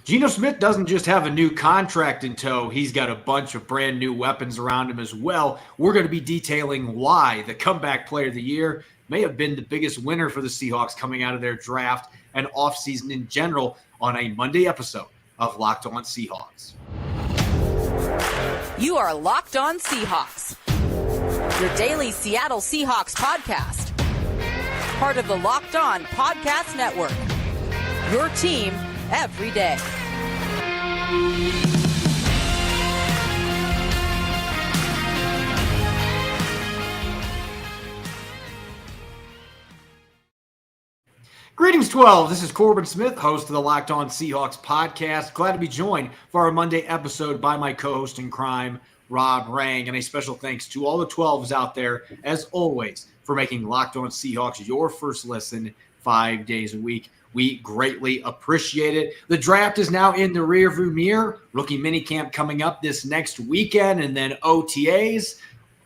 Geno Smith doesn't just have a new contract in tow. He's got a bunch of brand new weapons around him as well. We're going to be detailing why the comeback player of the year may have been the biggest winner for the Seahawks coming out of their draft and offseason in general on a Monday episode of Locked On Seahawks. You are Locked On Seahawks, your daily Seattle Seahawks podcast. Part of the Locked On Podcast Network, your team every day. Greetings, 12. This is Corbin Smith, host of the Locked On Seahawks podcast. Glad to be joined for our Monday episode by my co-host in crime, Rob Rang. And a special thanks to all the 12s out there, as always, for making Locked On Seahawks your first listen 5 days a week. We greatly appreciate it. The draft is now in the rearview mirror. Rookie minicamp coming up this next weekend, and then OTAs.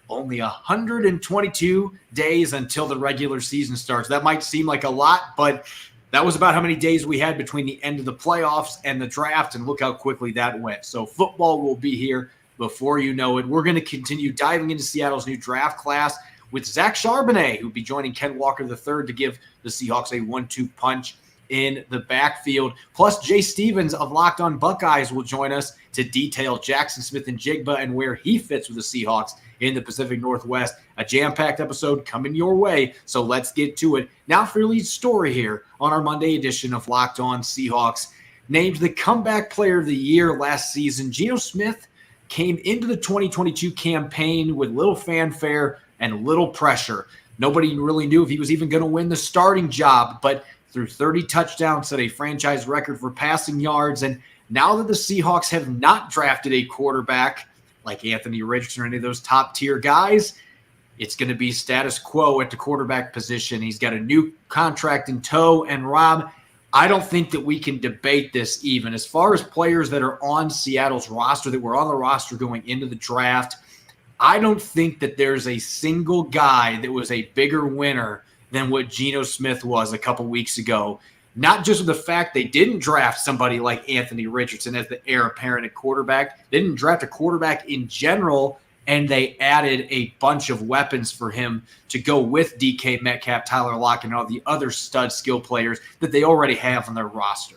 Only 122 days until the regular season starts. That might seem like a lot, but that was about how many days we had between the end of the playoffs and the draft, and look how quickly that went. So football will be here before you know it. We're going to continue diving into Seattle's new draft class with Zach Charbonnet, who'll be joining Ken Walker III to give the Seahawks a 1-2 punch in the backfield. Plus, Jay Stevens of Locked On Buckeyes will join us to detail Jaxon Smith-Njigba and where he fits with the Seahawks in the Pacific Northwest. A jam-packed episode coming your way, so let's get to it. Now for your lead story here on our Monday edition of Locked On Seahawks. Named the comeback player of the year last season, Geno Smith came into the 2022 campaign with little fanfare and little pressure. Nobody really knew if he was even going to win the starting job, but through 30 touchdowns, set a franchise record for passing yards. And now that the Seahawks have not drafted a quarterback like Anthony Richardson or any of those top-tier guys, it's going to be status quo at the quarterback position. He's got a new contract in tow. And, Rob, I don't think that we can debate this even. As far as players that are on Seattle's roster, that were on the roster going into the draft, I don't think that there's a single guy that was a bigger winner than what Geno Smith was a couple weeks ago. Not just with the fact they didn't draft somebody like Anthony Richardson as the heir apparent at quarterback. They didn't draft a quarterback in general, and they added a bunch of weapons for him to go with DK Metcalf, Tyler Lockett, and all the other stud skill players that they already have on their roster.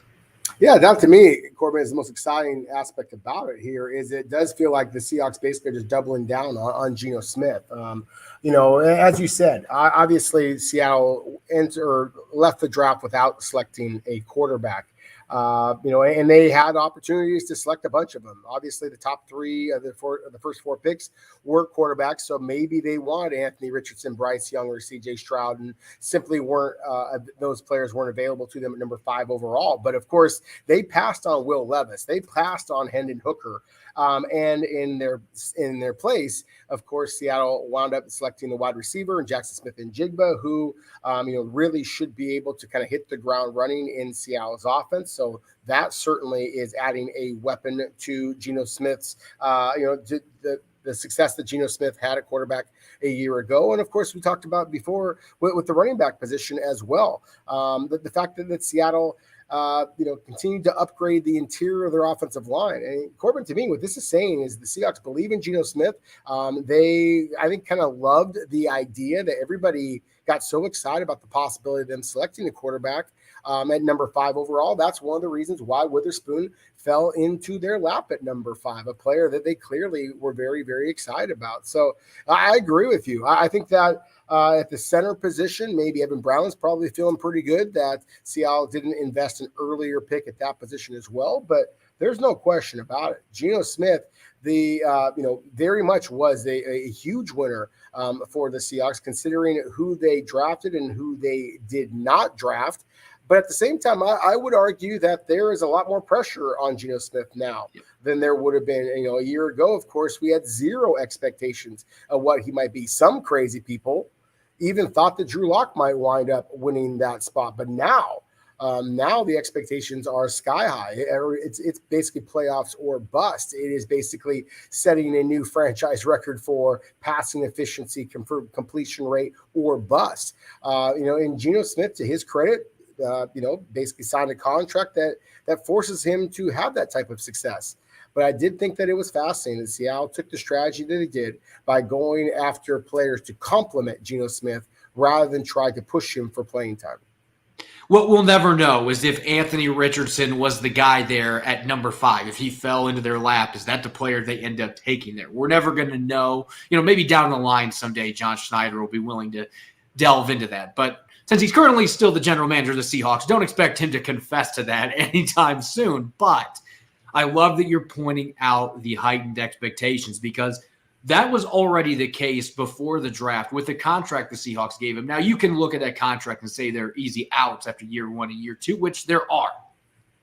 Yeah, that to me, Corbin, is the most exciting aspect about it here is it does feel like the Seahawks basically are just doubling down on Geno Smith. As you said, obviously Seattle left the draft without selecting a quarterback. And they had opportunities to select a bunch of them. Obviously, the top three of the first four picks were quarterbacks, so maybe they wanted Anthony Richardson, Bryce Young, or C.J. Stroud, and simply those players weren't available to them at number 5 overall. But of course, they passed on Will Levis, they passed on Hendon Hooker, and in their place, of course, Seattle wound up selecting the wide receiver and Jaxon Smith-Njigba, who really should be able to kind of hit the ground running in Seattle's offense. So that certainly is adding a weapon to Geno Smith's, the success that Geno Smith had at quarterback a year ago. And of course, we talked about before with the running back position as well. The fact that Seattle, continued to upgrade the interior of their offensive line. And Corbin, to me, what this is saying is the Seahawks believe in Geno Smith. They, I think, kind of loved the idea that everybody got so excited about the possibility of them selecting a quarterback at number 5 overall. That's one of the reasons why Witherspoon fell into their lap at number 5, a player that they clearly were very, very excited about. So I agree with you. I think that at the center position, maybe Evan Brown's probably feeling pretty good that Seattle didn't invest an earlier pick at that position as well. But there's no question about it. Geno Smith, very much was a huge winner for the Seahawks, considering who they drafted and who they did not draft. But at the same time, I would argue that there is a lot more pressure on Geno Smith now than there would have been, a year ago. Of course, we had zero expectations of what he might be. Some crazy people even thought that Drew Lock might wind up winning that spot. But now the expectations are sky high. It's basically playoffs or bust. It is basically setting a new franchise record for passing efficiency, completion rate, or bust. And Geno Smith, to his credit, basically signed a contract that forces him to have that type of success. But I did think that it was fascinating that Seattle took the strategy that it did by going after players to complement Geno Smith rather than try to push him for playing time. What we'll never know is if Anthony Richardson was the guy there at number 5, if he fell into their lap, is that the player they end up taking there? We're never going to know. Maybe down the line someday John Schneider will be willing to delve into that. But since he's currently still the general manager of the Seahawks, don't expect him to confess to that anytime soon. But I love that you're pointing out the heightened expectations, because that was already the case before the draft with the contract the Seahawks gave him. Now, you can look at that contract and say they're easy outs after year 1 and year 2, which there are.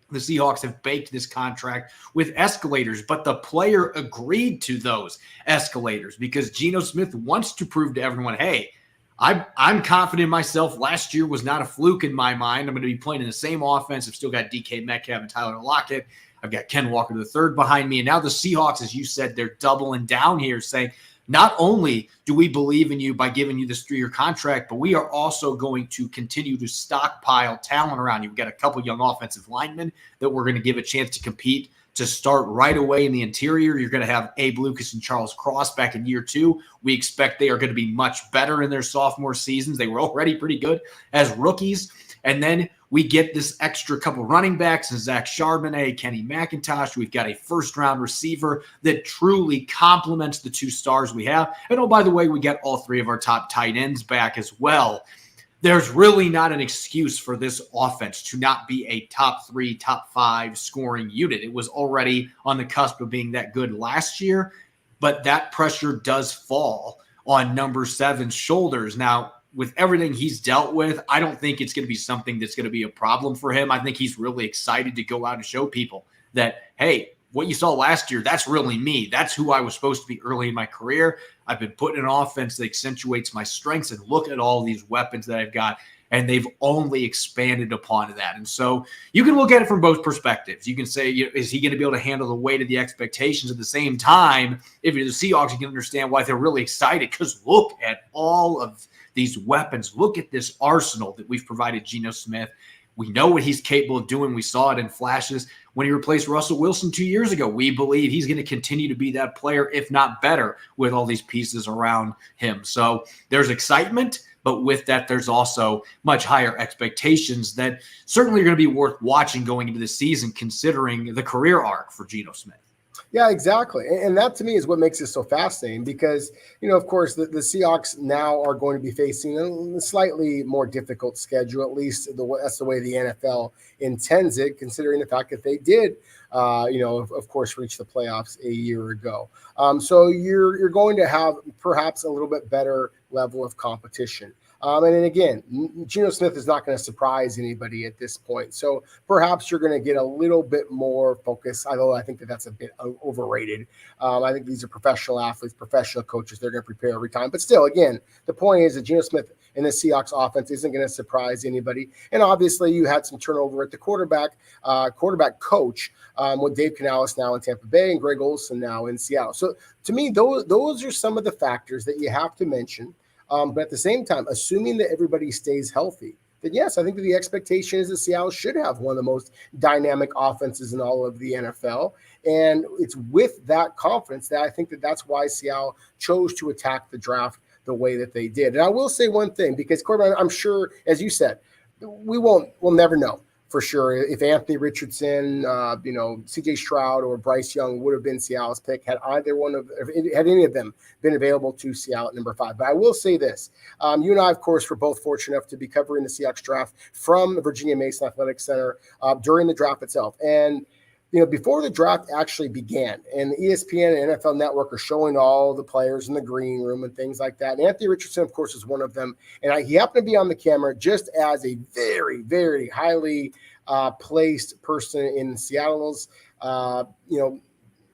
The Seahawks have baked this contract with escalators, but the player agreed to those escalators because Geno Smith wants to prove to everyone, hey, I'm confident in myself. Last year was not a fluke in my mind. I'm going to be playing in the same offense. I've still got DK Metcalf and Tyler Lockett. I've got Ken Walker III behind me. And now the Seahawks, as you said, they're doubling down here, saying, not only do we believe in you by giving you this 3-year contract, but we are also going to continue to stockpile talent around you. We've got a couple young offensive linemen that we're going to give a chance to compete to start right away in the interior. You're going to have Abe Lucas and Charles Cross back in year 2. We expect they are going to be much better in their sophomore seasons. They were already pretty good as rookies. And then we get this extra couple running backs and Zach Charbonnet, Kenny McIntosh. We've got a first-round receiver that truly complements the 2 stars we have. And oh, by the way, we got all 3 of our top tight ends back as well. There's really not an excuse for this offense to not be a top 3, top 5 scoring unit. It was already on the cusp of being that good last year, but that pressure does fall on number 7's shoulders. Now, with everything he's dealt with, I don't think it's going to be something that's going to be a problem for him. I think he's really excited to go out and show people that, hey, what you saw last year, that's really me. That's who I was supposed to be early in my career. I've been put in an offense that accentuates my strengths, and look at all these weapons that I've got, and they've only expanded upon that. And so you can look at it from both perspectives. You can say, is he going to be able to handle the weight of the expectations? At the same time, if you're the Seahawks, you can understand why they're really excited, because look at all of these weapons. Look at this arsenal that we've provided Geno Smith. We know what he's capable of doing. We saw it in flashes when he replaced Russell Wilson 2 years ago. We believe he's going to continue to be that player, if not better, with all these pieces around him. So there's excitement, but with that, there's also much higher expectations that certainly are going to be worth watching going into the season, considering the career arc for Geno Smith. Yeah, exactly. And that to me is what makes it so fascinating because, of course, the Seahawks now are going to be facing a slightly more difficult schedule, at least that's the way the NFL intends it, considering the fact that they did, of course, reach the playoffs a year ago. So you're going to have perhaps a little bit better level of competition. And then again, Geno Smith is not going to surprise anybody at this point. So perhaps you're going to get a little bit more focus, although I think that's a bit overrated. I think these are professional athletes, professional coaches. They're going to prepare every time. But still, again, the point is that Geno Smith in the Seahawks offense isn't going to surprise anybody. And obviously you had some turnover at the quarterback coach with Dave Canales now in Tampa Bay and Greg Olsen now in Seattle. So to me, those are some of the factors that you have to mention. But at the same time, assuming that everybody stays healthy, then yes, I think that the expectation is that Seattle should have one of the most dynamic offenses in all of the NFL. And it's with that confidence that I think that's why Seattle chose to attack the draft the way that they did. And I will say one thing, because Corbin, I'm sure, as you said, we'll never know for sure if Anthony Richardson, CJ Stroud or Bryce Young would have been Seattle's pick had any of them been available to Seattle at number 5. But I will say this. You and I, of course, were both fortunate enough to be covering the Seahawks draft from the Virginia Mason Athletic Center during the draft itself. And before the draft actually began, and the ESPN and NFL Network are showing all the players in the green room and things like that. And Anthony Richardson, of course, is one of them. And he happened to be on the camera just as a very, very highly placed person in Seattle's,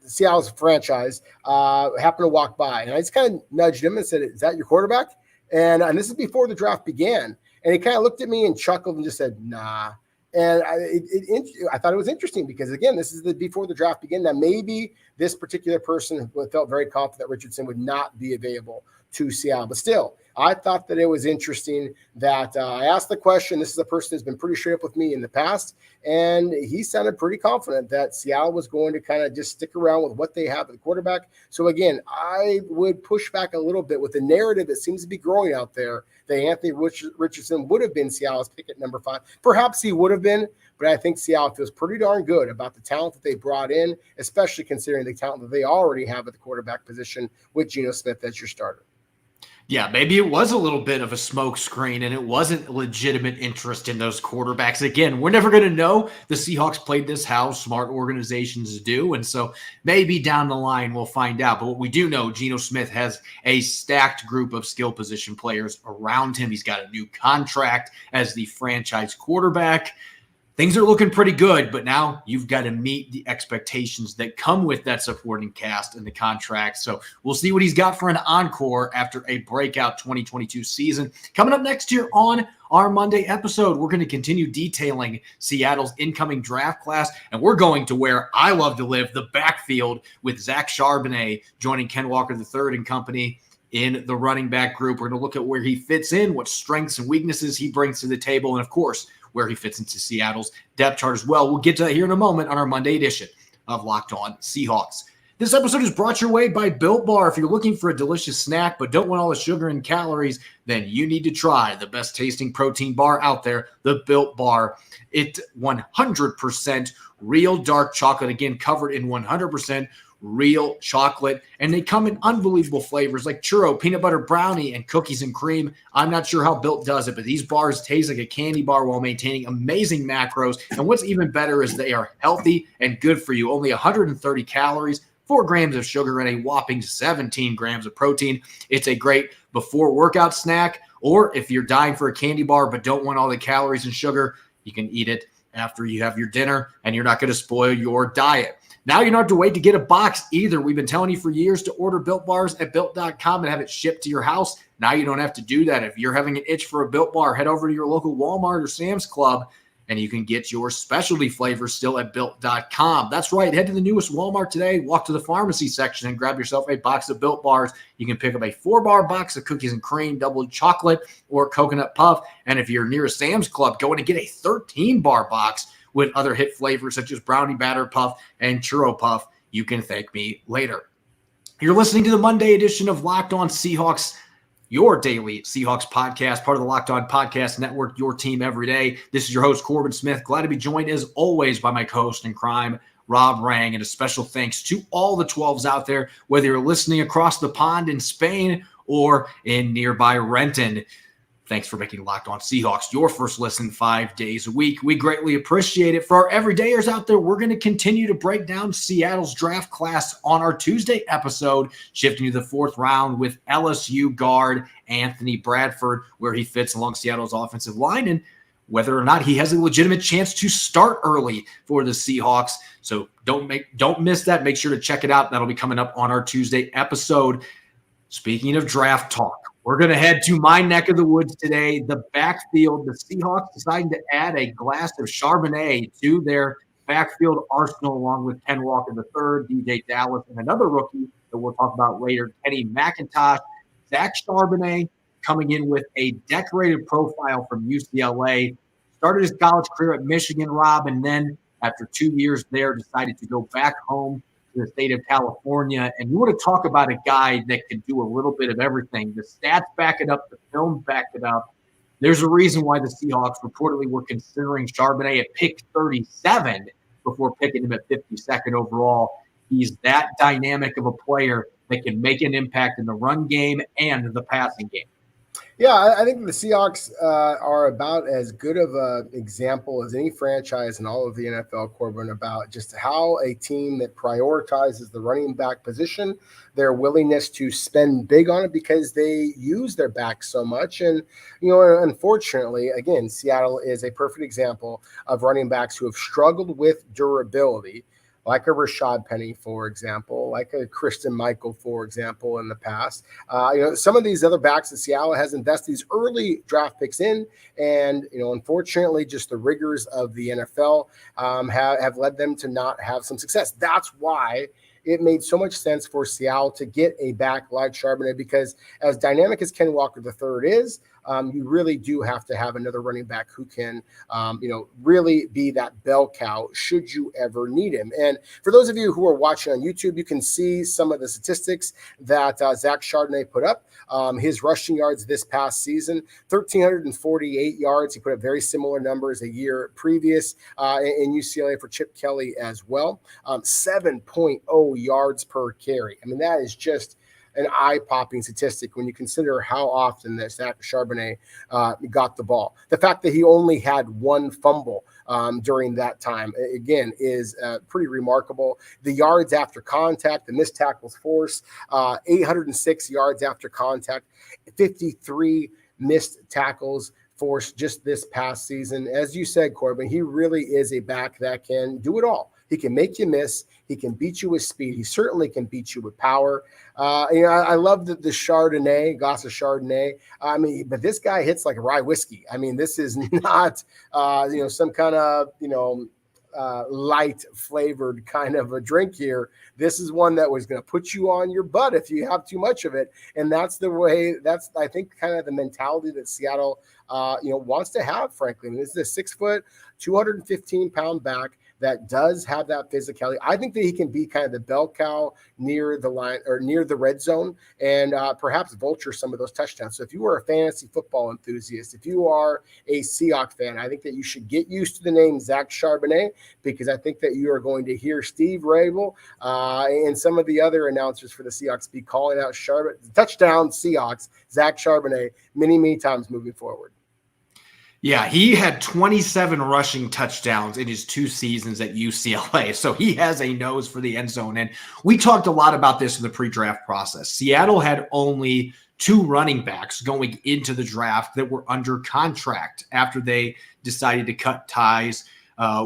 Seattle's franchise, happened to walk by. And I just kind of nudged him and said, "Is that your quarterback?" And this is before the draft began. And he kind of looked at me and chuckled and just said, "Nah." And I thought it was interesting because, again, this is before the draft began. Now, maybe this particular person felt very confident that Richardson would not be available to Seattle. But still, I thought that it was interesting that I asked the question. This is a person who's been pretty straight up with me in the past, and he sounded pretty confident that Seattle was going to kind of just stick around with what they have at the quarterback. So again, I would push back a little bit with the narrative that seems to be growing out there that Anthony Richardson would have been Seattle's pick at number 5. Perhaps he would have been, but I think Seattle feels pretty darn good about the talent that they brought in, especially considering the talent that they already have at the quarterback position with Geno Smith as your starter. Yeah, maybe it was a little bit of a smoke screen and it wasn't legitimate interest in those quarterbacks. Again, we're never going to know. The Seahawks played this how smart organizations do. And so maybe down the line we'll find out. But what we do know, Geno Smith has a stacked group of skill position players around him. He's got a new contract as the franchise quarterback. Things are looking pretty good, but now you've got to meet the expectations that come with that supporting cast and the contract. So we'll see what he's got for an encore after a breakout 2022 season. Coming up next year on our Monday episode, we're going to continue detailing Seattle's incoming draft class, and we're going to where I love to live, the backfield, with Zach Charbonnet joining Ken Walker III and company in the running back group. We're going to look at where he fits in, what strengths and weaknesses he brings to the table, and of course, where he fits into Seattle's depth chart as well. We'll get to that here in a moment on our Monday edition of Locked On Seahawks. This episode is brought your way by Built Bar. If you're looking for a delicious snack but don't want all the sugar and calories, then you need to try the best tasting protein bar out there, the Built Bar. It's 100% real dark chocolate, again, covered in 100% real chocolate, and they come in unbelievable flavors like churro, peanut butter brownie, and cookies and cream. I'm not sure how Built does it, but these bars taste like a candy bar while maintaining amazing macros. And what's even better is they are healthy and good for you. Only 130 calories, 4 grams of sugar, and a whopping 17 grams of protein. It's a great before workout snack, or if you're dying for a candy bar but don't want all the calories and sugar, you can eat it after you have your dinner, and you're not going to spoil your diet. Now you don't have to wait to get a box either. We've been telling you for years to order Built Bars at Built.com and have it shipped to your house. Now you don't have to do that. If you're having an itch for a Built Bar, head over to your local Walmart or Sam's Club, and you can get your specialty flavors still at Built.com. That's right. Head to the newest Walmart today, walk to the pharmacy section, and grab yourself a box of Built Bars. You can pick up a 4-bar box of cookies and cream, double chocolate, or coconut puff. And if you're near a Sam's Club, go in and get a 13-bar box with other hit flavors such as brownie batter puff and churro puff. You can thank me later. You're listening to the Monday edition of Locked On Seahawks, your daily Seahawks podcast, part of the Locked On Podcast Network, your team every day. This is your host, Corbin Smith. Glad to be joined, as always, by my co-host in crime, Rob Rang. And a special thanks to all the 12s out there, whether you're listening across the pond in Spain or in nearby Renton. Thanks for making Locked On Seahawks your first listen 5 days a week. We greatly appreciate it. For our everydayers out there, we're going to continue to break down Seattle's draft class on our Tuesday episode, shifting to the 4th round with LSU guard Anthony Bradford, where he fits along Seattle's offensive line and whether or not he has a legitimate chance to start early for the Seahawks. So don't miss that. Make sure to check it out. That'll be coming up on our Tuesday episode. Speaking of draft talk, we're going to head to my neck of the woods today, the backfield. The Seahawks deciding to add a glass of Charbonnet to their backfield arsenal, along with Ken Walker III, DJ Dallas, and another rookie that we'll talk about later, Kenny McIntosh. Zach Charbonnet coming in with a decorated profile from UCLA. Started his college career at Michigan, Rob, and then after 2 years there, decided to go back home to the state of California. And you want to talk about a guy that can do a little bit of everything. The stats back it up. The film backed it up. There's a reason why the Seahawks reportedly were considering Charbonnet at pick 37 before picking him at 52nd overall. He's that dynamic of a player that can make an impact in the run game and the passing game. Yeah, I think the Seahawks are about as good of an example as any franchise in all of the NFL, Corbin, about just how a team that prioritizes the running back position, their willingness to spend big on it because they use their backs so much. And, you know, unfortunately, again, Seattle is a perfect example of running backs who have struggled with durability, like a Rashad Penny, for example, like a Christian Michael, for example, in the past. Some of these other backs that Seattle has invested these early draft picks in, and, unfortunately, just the rigors of the NFL have led them to not have some success. That's why it made so much sense for Seattle to get a back like Charbonnet, because as dynamic as Ken Walker III is, you really do have to have another running back who can, really be that bell cow should you ever need him. And for those of you who are watching on YouTube, you can see some of the statistics that Zach Charbonnet put up. His rushing yards this past season, 1,348 yards. He put up very similar numbers a year previous in UCLA for Chip Kelly as well. 7.0 yards per carry. I mean, that is just an eye-popping statistic when you consider how often that Zach Charbonnet got the ball. The fact that he only had one fumble during that time, again, is pretty remarkable. The yards after contact, the missed tackles force, 806 yards after contact, 53 missed tackles force just this past season. As you said, Corbin, he really is a back that can do it all. He can make you miss. He can beat you with speed. He certainly can beat you with power. I love the Chardonnay, glass of Chardonnay. I mean, but this guy hits like rye whiskey. I mean, this is not, some kind of, light flavored kind of a drink here. This is one that was going to put you on your butt if you have too much of it. And that's the way, I think, kind of the mentality that Seattle, wants to have, frankly. I mean, this is a 6 foot, 215-pound back that does have that physicality. I think that he can be kind of the bell cow near the line or near the red zone and perhaps vulture some of those touchdowns. So if you are a fantasy football enthusiast, if you are a Seahawks fan, I think that you should get used to the name Zach Charbonnet, because I think that you are going to hear Steve Rabel and some of the other announcers for the Seahawks be calling out touchdown Seahawks, Zach Charbonnet, many, many times moving forward. Yeah, he had 27 rushing touchdowns in his 2 seasons at UCLA. So he has a nose for the end zone. And we talked a lot about this in the pre-draft process. Seattle had only 2 running backs going into the draft that were under contract after they decided to cut ties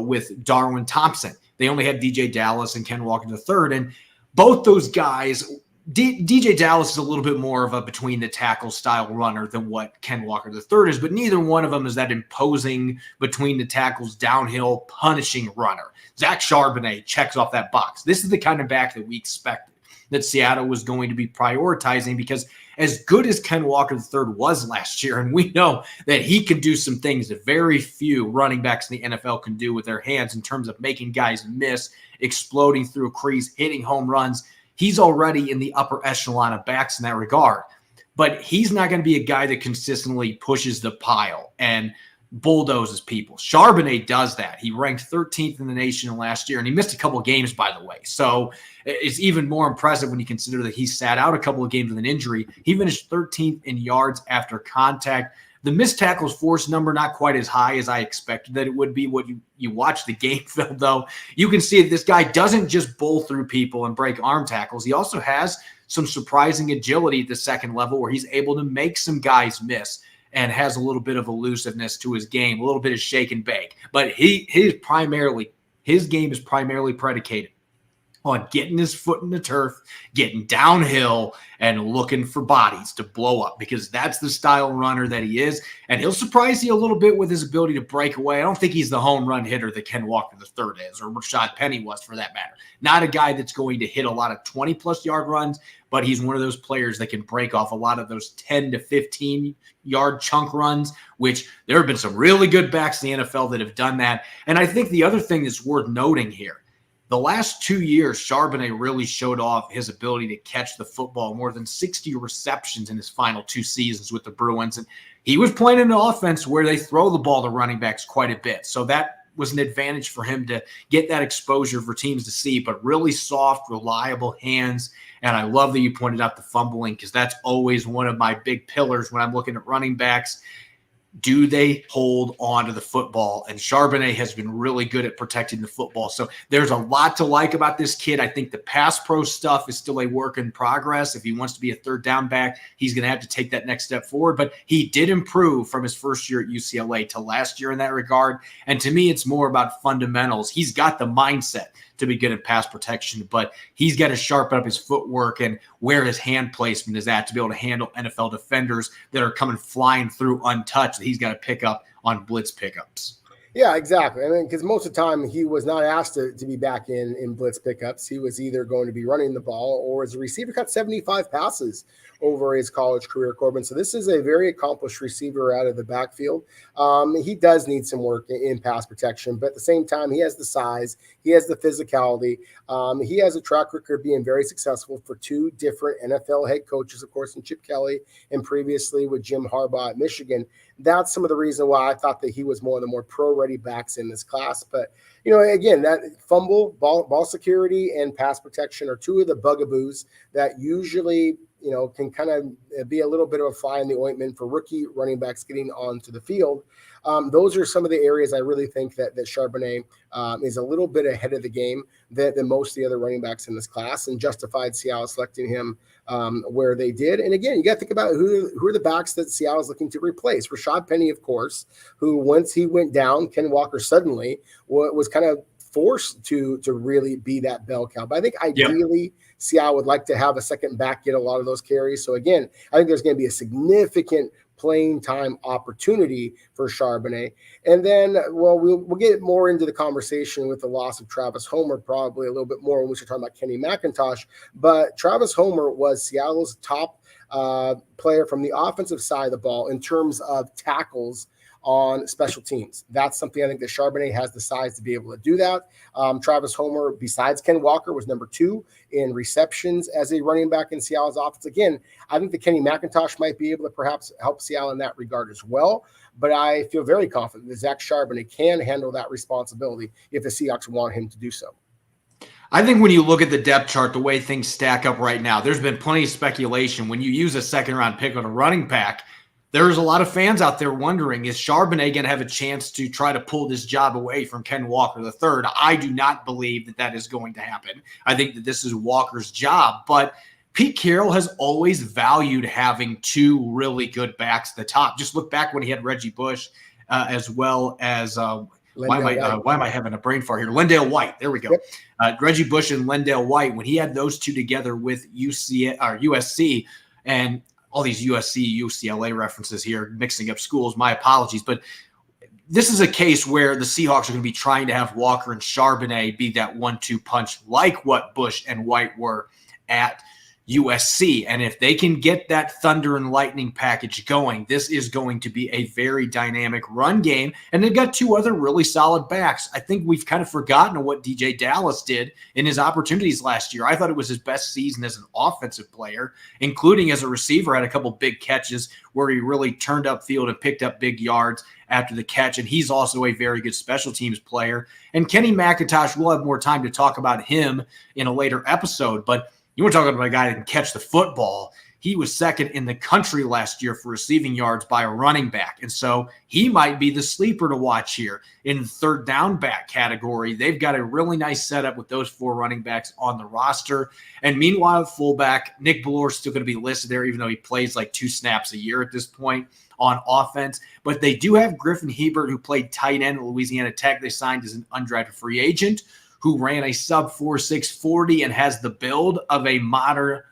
with Darwin Thompson. They only had DJ Dallas and Ken Walker III. And both those guys, DJ Dallas is a little bit more of a between the tackle style runner than what Ken Walker III is, but neither one of them is that imposing between the tackles downhill punishing runner. Zach Charbonnet checks off that box. This is the kind of back that we expected that Seattle was going to be prioritizing, because as good as Ken Walker III was last year, and we know that he can do some things that very few running backs in the NFL can do with their hands in terms of making guys miss, exploding through a crease, hitting home runs. He's already in the upper echelon of backs in that regard, but he's not going to be a guy that consistently pushes the pile and bulldozes people. Charbonnet does that. He ranked 13th in the nation last year, and he missed a couple of games, by the way. So it's even more impressive when you consider that he sat out a couple of games with an injury. He finished 13th in yards after contact. The missed tackles force number, not quite as high as I expected that it would be. What you watch the game film, though, you can see that this guy doesn't just bowl through people and break arm tackles. He also has some surprising agility at the second level where he's able to make some guys miss and has a little bit of elusiveness to his game, a little bit of shake and bake. But his game is primarily predicated on getting his foot in the turf, getting downhill, and looking for bodies to blow up, because that's the style runner that he is. And he'll surprise you a little bit with his ability to break away. I don't think he's the home run hitter that Ken Walker III is, or Rashad Penny was for that matter. Not a guy that's going to hit a lot of 20-plus yard runs, but he's one of those players that can break off a lot of those 10 to 15-yard chunk runs, which there have been some really good backs in the NFL that have done that. And I think the other thing that's worth noting here, the last 2 years, Charbonnet really showed off his ability to catch the football, more than 60 receptions in his final 2 seasons with the Bruins. And he was playing in an offense where they throw the ball to running backs quite a bit. So that was an advantage for him to get that exposure for teams to see, but really soft, reliable hands. And I love that you pointed out the fumbling, because that's always one of my big pillars when I'm looking at running backs. Do they hold on to the football? And Charbonnet has been really good at protecting the football. So there's a lot to like about this kid. I think the pass pro stuff is still a work in progress. If he wants to be a third down back, he's going to have to take that next step forward. But he did improve from his first year at UCLA to last year in that regard. And to me, it's more about fundamentals. He's got the mindset to be good at pass protection, but he's got to sharpen up his footwork and where his hand placement is at to be able to handle NFL defenders that are coming flying through untouched that he's got to pick up on blitz pickups. Yeah, exactly. I mean, because most of the time he was not asked to be back in blitz pickups. He was either going to be running the ball or as a receiver, caught 75 passes over his college career, Corbin. So this is a very accomplished receiver out of the backfield. He does need some work in pass protection, but at the same time, he has the size, he has the physicality. He has a track record of being very successful for two different NFL head coaches, of course, in Chip Kelly and previously with Jim Harbaugh at Michigan. That's some of the reason why I thought that he was one of the more pro-ready backs in this class. But, again, that fumble, ball security, and pass protection are two of the bugaboos that usually, can kind of be a little bit of a fly in the ointment for rookie running backs getting onto the field. Those are some of the areas I really think that Charbonnet is a little bit ahead of the game than most of the other running backs in this class, and justified Seattle selecting him where they did. And again, you got to think about who are the backs that Seattle's looking to replace. Rashad Penny, of course, who once he went down, Ken Walker suddenly was kind of forced to really be that bell cow. But I think ideally Seattle would like to have a second back get a lot of those carries. So again, I think there's going to be a significant playing time opportunity for Charbonnet. And then, we'll get more into the conversation with the loss of Travis Homer, probably a little bit more when we start talking about Kenny McIntosh. But Travis Homer was Seattle's top player from the offensive side of the ball in terms of tackles on special teams. That's something I think that Charbonnet has the size to be able to do that. Travis Homer, besides Ken Walker, was number 2 in receptions as a running back in Seattle's offense. Again, I think that Kenny McIntosh might be able to perhaps help Seattle in that regard as well. But I feel very confident that Zach Charbonnet can handle that responsibility if the Seahawks want him to do so. I think when you look at the depth chart, the way things stack up right now, there's been plenty of speculation. When you use a second-round pick on a running back, there's a lot of fans out there wondering, is Charbonnet going to have a chance to try to pull this job away from Ken Walker III? I do not believe that is going to happen. I think that this is Walker's job. But Pete Carroll has always valued having two really good backs at the top. Just look back when he had Reggie Bush as well as why am I having a brain fart here? Lendale White. There we go. Yep. Reggie Bush and Lendale White, when he had those two together with USC and all these USC, UCLA references here, mixing up schools. My apologies. But this is a case where the Seahawks are going to be trying to have Walker and Charbonnet be that 1-2 punch like what Bush and White were at USC. And if they can get that thunder and lightning package going, this is going to be a very dynamic run game. And they've got two other really solid backs. I think we've kind of forgotten what DJ Dallas did in his opportunities last year. I thought it was his best season as an offensive player, including as a receiver, had a couple big catches where he really turned upfield and picked up big yards after the catch. And he's also a very good special teams player. And Kenny McIntosh, we'll have more time to talk about him in a later episode, but you were talking about a guy that can catch the football. He was second in the country last year for receiving yards by a running back. And so he might be the sleeper to watch here in the third down back category. They've got a really nice setup with those 4 running backs on the roster. And meanwhile, fullback, Nick Ballore is still going to be listed there, even though he plays like 2 snaps a year at this point on offense. But they do have Griffin Hebert, who played tight end at Louisiana Tech. They signed as an undrafted free agent, who ran a sub 4.6 40 and has the build of a modern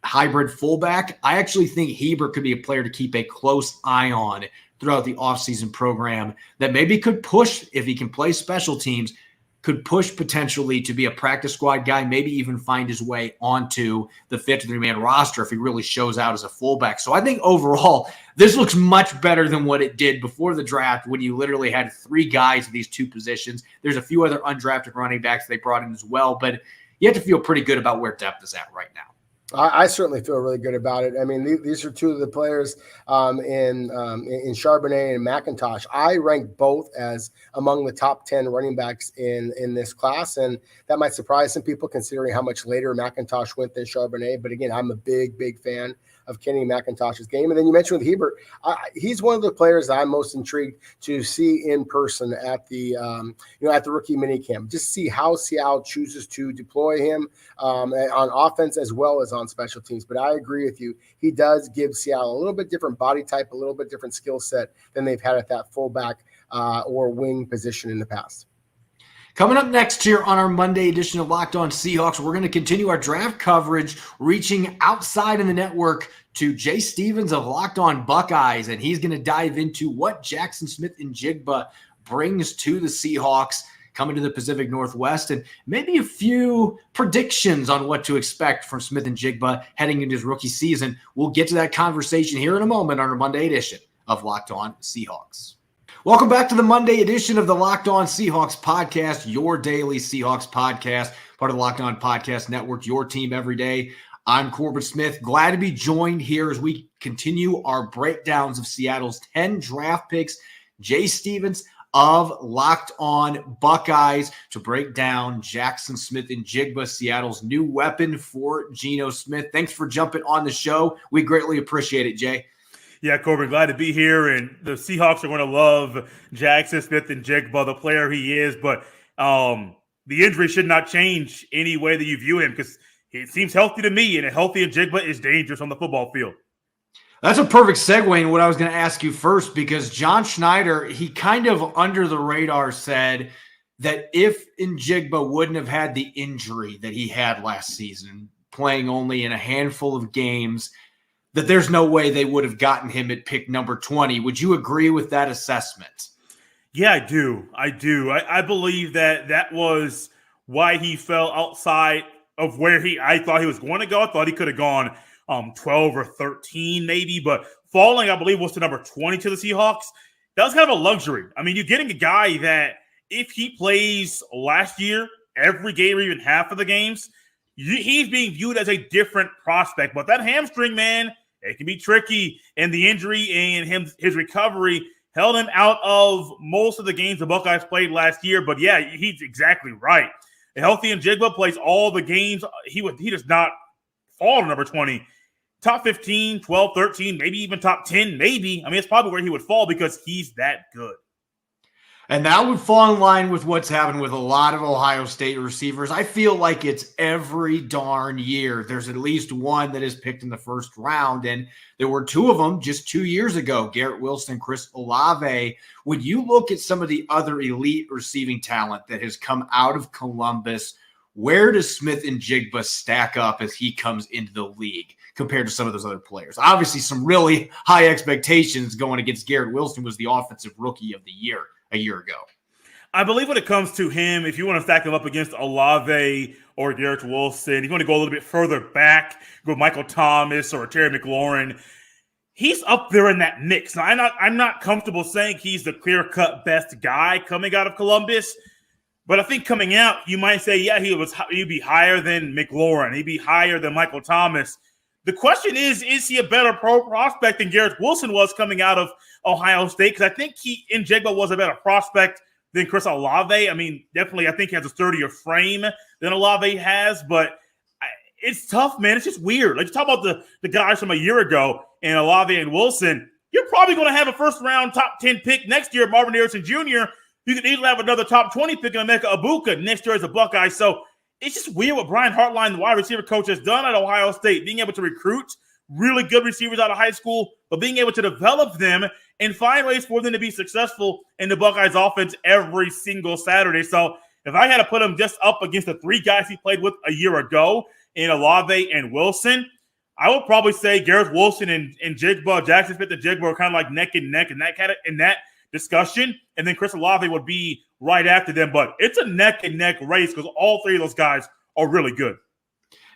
hybrid fullback. I actually think Hebert could be a player to keep a close eye on throughout the offseason program that maybe could push, if he can play special teams, could push potentially to be a practice squad guy, maybe even find his way onto the 53-man roster if he really shows out as a fullback. So I think overall, this looks much better than what it did before the draft when you literally had 3 guys at these 2 positions. There's a few other undrafted running backs they brought in as well, but you have to feel pretty good about where depth is at right now. I certainly feel really good about it. I mean, these are 2 of the players in Charbonnet and McIntosh. I rank both as among the top 10 running backs in this class, and that might surprise some people considering how much later McIntosh went than Charbonnet. But again, I'm a big fan of Kenny McIntosh's game. And then you mentioned with Hebert, he's one of the players that I'm most intrigued to see in person at the at the rookie minicamp. Just see how Seattle chooses to deploy him on offense as well as on special teams. But I agree with you. He does give Seattle a little bit different body type, a little bit different skill set than they've had at that fullback or wing position in the past. Coming up next here on our Monday edition of Locked On Seahawks, we're going to continue our draft coverage, reaching outside in the network to Jay Stevens of Locked On Buckeyes, and he's going to dive into what Jaxon Smith-Njigba brings to the Seahawks coming to the Pacific Northwest, and maybe a few predictions on what to expect from Smith-Njigba heading into his rookie season. We'll get to that conversation here in a moment on our Monday edition of Locked On Seahawks. Welcome back to the Monday edition of the Locked On Seahawks podcast, your daily Seahawks podcast, part of the Locked On Podcast Network, your team every day. I'm Corbin Smith. Glad to be joined here as we continue our breakdowns of Seattle's 10 draft picks. Jay Stevens of Locked On Buckeyes to break down Jaxon Smith-Njigba, Seattle's new weapon for Geno Smith. Thanks for jumping on the show. We greatly appreciate it, Jay. Yeah, Corbin, glad to be here. And the Seahawks are going to love Jaxon Smith-Njigba, the player he is. But the injury should not change any way that you view him because he seems healthy to me, and a healthy Njigba is dangerous on the football field. That's a perfect segue in what I was going to ask you first, because John Schneider, he kind of under the radar said that if Njigba wouldn't have had the injury that he had last season, playing only in a handful of games, that there's no way they would have gotten him at pick number 20. Would you agree with that assessment? Yeah, I do. I believe that was why he fell outside of where I thought he was going to go. I thought he could have gone 12 or 13 maybe, but falling, I believe, was to number 20 to the Seahawks. That was kind of a luxury. I mean, you're getting a guy that if he plays last year, every game or even half of the games, he's being viewed as a different prospect. But that hamstring, man, it can be tricky. And the injury and his recovery held him out of most of the games the Buckeyes played last year. But yeah, he's exactly right. A healthy Njigba plays all the games. He does not fall to number 20. Top 15, 12, 13, maybe even top 10, maybe. I mean, it's probably where he would fall because he's that good. And that would fall in line with what's happened with a lot of Ohio State receivers. I feel like it's every darn year there's at least one that is picked in the first round, and there were two of them just 2 years ago, Garrett Wilson, Chris Olave. When you look at some of the other elite receiving talent that has come out of Columbus, where does Smith-Njigba stack up as he comes into the league compared to some of those other players? Obviously, some really high expectations going against Garrett Wilson, who was the offensive rookie of the year a year ago. I believe when it comes to him, if you want to stack him up against Olave or Garrett Wilson, if you want to go a little bit further back, go Michael Thomas or Terry McLaurin, he's up there in that mix. Now, I'm not comfortable saying he's the clear-cut best guy coming out of Columbus, but I think coming out, you might say, yeah, he'd be higher than McLaurin. He'd be higher than Michael Thomas. The question is he a better pro prospect than Garrett Wilson was coming out of Ohio State? Because I think Njigba was a better prospect than Chris Olave. I mean, definitely, I think he has a sturdier frame than Olave has, but it's tough, man. It's just weird. Like, you talk about the guys from a year ago and Olave and Wilson, you're probably going to have a first-round top 10 pick next year, Marvin Harrison Jr., you could easily have another top 20 pick in Emeka Egbuka next year as a Buckeye. So it's just weird what Brian Hartline, the wide receiver coach, has done at Ohio State, being able to recruit really good receivers out of high school, but being able to develop them and find ways for them to be successful in the Buckeyes offense every single Saturday. So if I had to put him just up against the three guys he played with a year ago in Olave and Wilson, I would probably say Garrett Wilson and Njigba, Jaxon Smith-Njigba are kind of like neck and neck in that discussion, and then Chris Olave would be right after them. But it's a neck-and-neck race because all three of those guys are really good.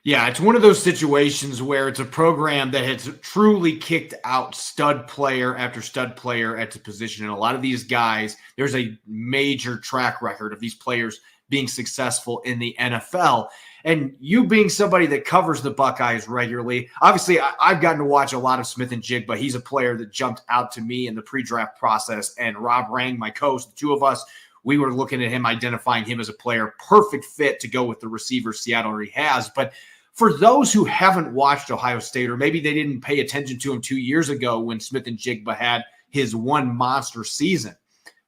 Yeah, it's one of those situations where it's a program that has truly kicked out stud player after stud player at the position. And a lot of these guys, there's a major track record of these players being successful in the NFL. And you being somebody that covers the Buckeyes regularly, obviously I've gotten to watch a lot of Smith-Njigba. He's a player that jumped out to me in the pre-draft process. And Rob Rang, my coach, the two of us, we were looking at him, identifying him as a player, perfect fit to go with the receiver Seattle already has. But for those who haven't watched Ohio State, or maybe they didn't pay attention to him 2 years ago when Smith-Njigba had his one monster season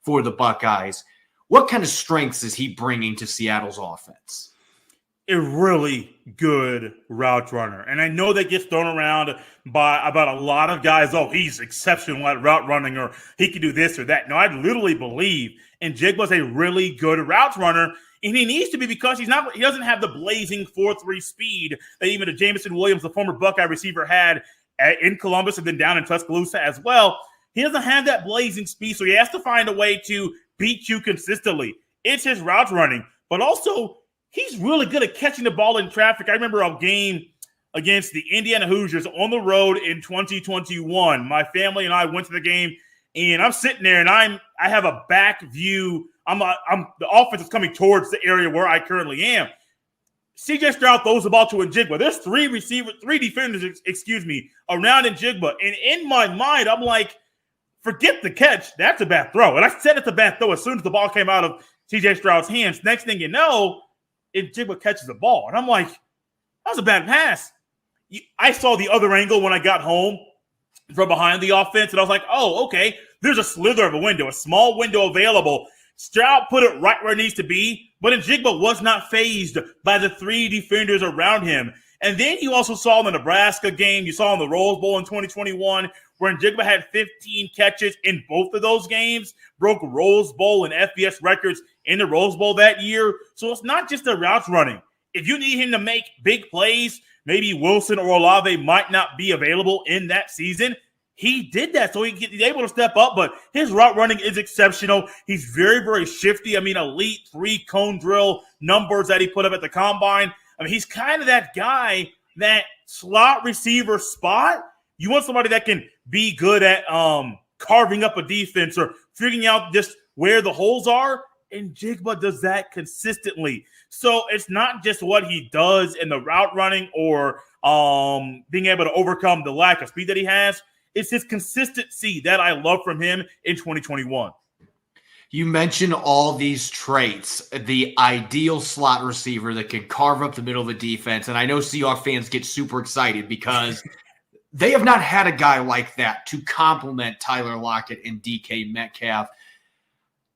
for the Buckeyes, what kind of strengths is he bringing to Seattle's offense? A really good route runner. And I know that gets thrown around about a lot of guys. Oh, he's exceptional at route running, or he can do this or that. No, I literally believe Njigba's a really good route runner, and he needs to be because he doesn't have the blazing 4.3 speed that even the Jameson Williams, the former Buckeye receiver, had in Columbus and then down in Tuscaloosa as well. He doesn't have that blazing speed, so he has to find a way to beat you consistently. It's his route running, but also he's really good at catching the ball in traffic. I remember a game against the Indiana Hoosiers on the road in 2021. My family and I went to the game, and I'm sitting there, and I have a back view. The offense is coming towards the area where I currently am. CJ Stroud throws the ball to Njigba. There's three defenders, around Njigba. And in my mind, I'm like, forget the catch. That's a bad throw. And I said it's a bad throw as soon as the ball came out of CJ Stroud's hands. Next thing you know, Njigba catches the ball. And I'm like, that was a bad pass. I saw the other angle when I got home from behind the offense, and I was like, oh, okay, there's a slither of a window, a small window available. Stroud put it right where it needs to be, but Njigba was not fazed by the three defenders around him. And then you also saw in the Nebraska game, you saw in the Rose Bowl in 2021, where Njigba had 15 catches in both of those games, broke Rose Bowl and FBS records in the Rose Bowl that year. So it's not just the routes running. If you need him to make big plays, maybe Wilson or Olave might not be available in that season. He did that, so he's able to step up, but his route running is exceptional. He's very, very shifty. I mean, elite 3-cone drill numbers that he put up at the combine. I mean, he's kind of that guy, that slot receiver spot. You want somebody that can be good at carving up a defense or figuring out just where the holes are, and Njigba does that consistently. So it's not just what he does in the route running or being able to overcome the lack of speed that he has. It's his consistency that I love from him in 2021. You mentioned all these traits, the ideal slot receiver that can carve up the middle of the defense. And I know Seahawks fans get super excited because they have not had a guy like that to complement Tyler Lockett and DK Metcalf.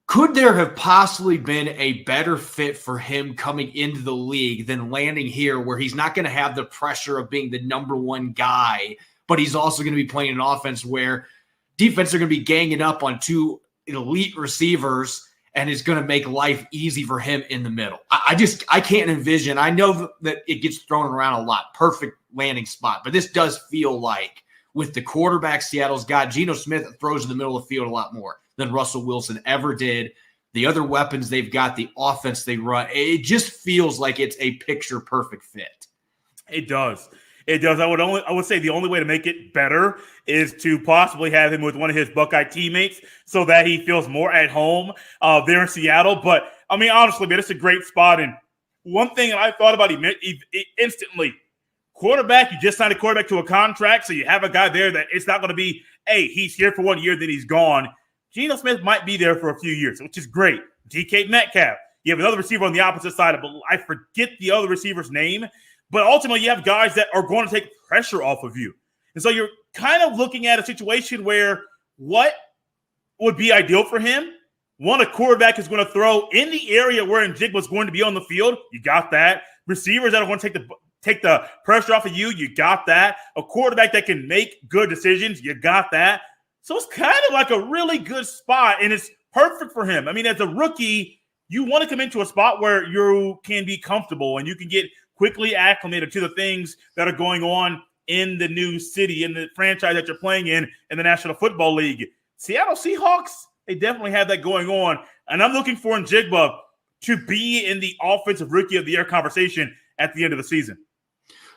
Could there have possibly been a better fit for him coming into the league than landing here, where he's not going to have the pressure of being the number one guy, but he's also going to be playing an offense where defense are going to be ganging up on two elite receivers, and is going to make life easy for him in the middle? I can't envision. I know that it gets thrown around a lot. Perfect landing spot. But this does feel like, with the quarterback Seattle's got, Geno Smith throws in the middle of the field a lot more than Russell Wilson ever did. The other weapons they've got, the offense they run, it just feels like it's a picture-perfect fit. It does. It does. I would say the only way to make it better is to possibly have him with one of his Buckeye teammates so that he feels more at home there in Seattle. But, I mean, honestly, man, it's a great spot. And one thing that I thought about instantly, quarterback, you just signed a quarterback to a contract, so you have a guy there that it's not going to be, hey, he's here for 1 year, then he's gone. Geno Smith might be there for a few years, which is great. DK Metcalf. You have another receiver on the opposite side, but I forget the other receiver's name. But ultimately, you have guys that are going to take pressure off of you. And so you're kind of looking at a situation where what would be ideal for him? One, a quarterback is going to throw in the area where Njigba is going to be on the field. You got that. Receivers that are going to take the pressure off of you. You got that. A quarterback that can make good decisions. You got that. So it's kind of like a really good spot, and it's perfect for him. I mean, as a rookie, you want to come into a spot where you can be comfortable and you can get quickly acclimated to the things that are going on in the new city, in the franchise that you're playing in the National Football League. Seattle Seahawks, they definitely have that going on. And I'm looking for Njigba to be in the Offensive Rookie of the Year conversation at the end of the season.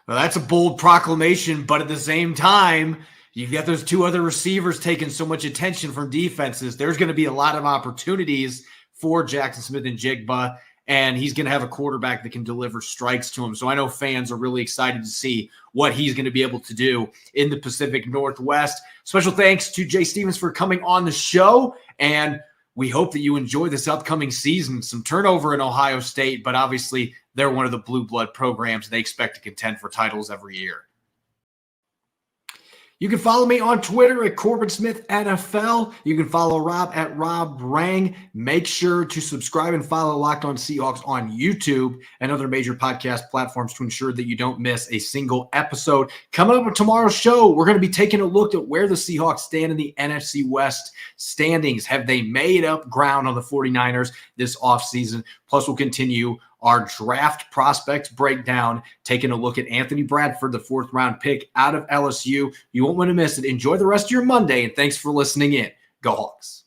Well, that's a bold proclamation, but at the same time, you've got those two other receivers taking so much attention from defenses. There's going to be a lot of opportunities for Jaxon Smith-Njigba, and he's going to have a quarterback that can deliver strikes to him. So I know fans are really excited to see what he's going to be able to do in the Pacific Northwest. Special thanks to Jay Stevens for coming on the show, and we hope that you enjoy this upcoming season. Some turnover in Ohio State, but obviously they're one of the blue blood programs. They expect to contend for titles every year. You can follow me on Twitter at Corbin Smith NFL. You can follow Rob at Rob Rang. Make sure to subscribe and follow Locked On Seahawks on YouTube and other major podcast platforms to ensure that you don't miss a single episode. Coming up on tomorrow's show, we're going to be taking a look at where the Seahawks stand in the NFC West standings. Have they made up ground on the 49ers this offseason? Plus, we'll continue our draft prospects breakdown, taking a look at Anthony Bradford, the 4th-round pick out of LSU. You won't want to miss it. Enjoy the rest of your Monday, and thanks for listening in. Go Hawks.